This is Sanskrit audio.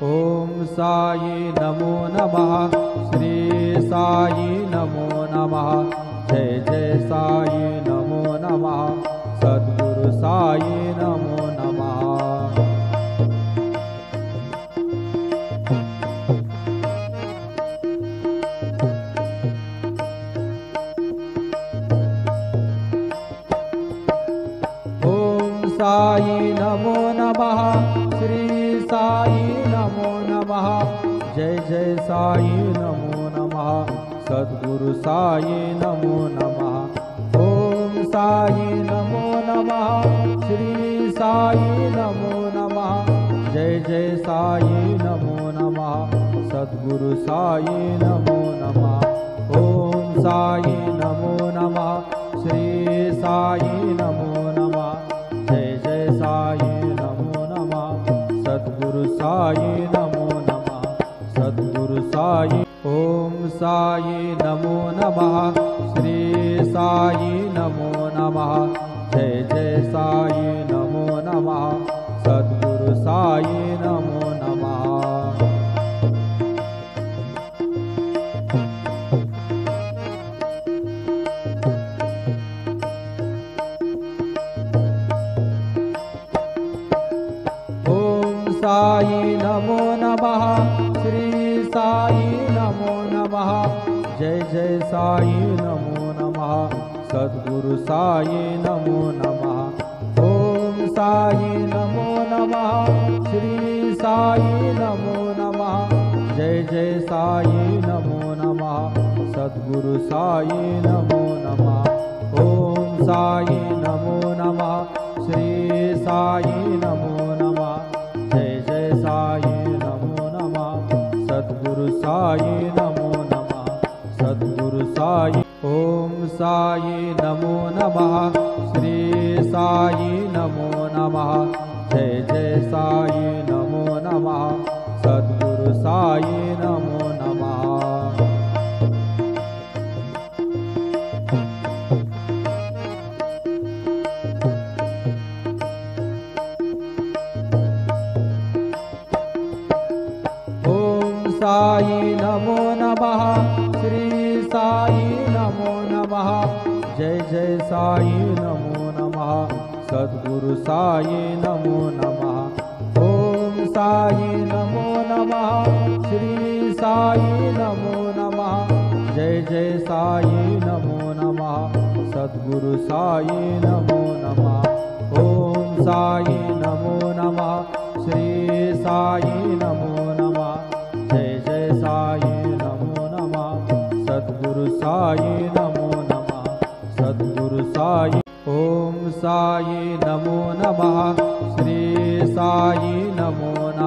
ओम साई नमो नमः। श्री साई नमो नमः। जय जय साई नमो नमः। सद्गुरु साई नमो नमः। साई नमो नमः। श्री साई नमो नमः। जय जय साई नमो नमः। सद्गुरु साई नमो नमः। ओम साई नमो नमः। श्री साई नमो नमः। जय जय साई नमो नमः। सद्गुरु साई नमो नमः। ओम साई नमो नमः। श्री साई नमो नमः। जय जय साई नमो नमः। सद्गुरु साई नमो नमः। सद्गुरु साई। ओम साई नमो नमः। श्री साई नमो नमः। जय जय साई नमो नमः। सद्गुरु साई नमो नमः। साई नमो नमः। श्री साई नमो नमः। जय जय साई नमो नमः। सद्गुरु साई नमो नमः। ओम साई नमो नमः। श्री साई नमो नमः। जय जय साई नमो नमः। सद्गुरु साई नमो नमः। ओम साई नमो नमः। श्री साई नमो नमः। जय जय साई नमो नमः। सद्गुरु साई नमो नमः। सद्गुरु साई। ओम साई नमो नमः। श्री साई नमो नमः। जय जय साई नमो नमः। सद्गुरु साई नमो नमः। साई नमो नमः। श्री साई नमो नमः। जय जय साई नमो नमः। सद्गुरु साई नमो नमः। ओम साई नमो नमः। श्री साई नमो नमः। जय जय साई नमो नमः। सद्गुरु साई नमो नमः। ओम साई नमो नमः। श्री साई नमो नमः। जय जय साई नमो नमः। सद्गुरु साई नमो नमः। सद्गुरु साई। ओम साई नमो नमः। श्री साई नमो नमः।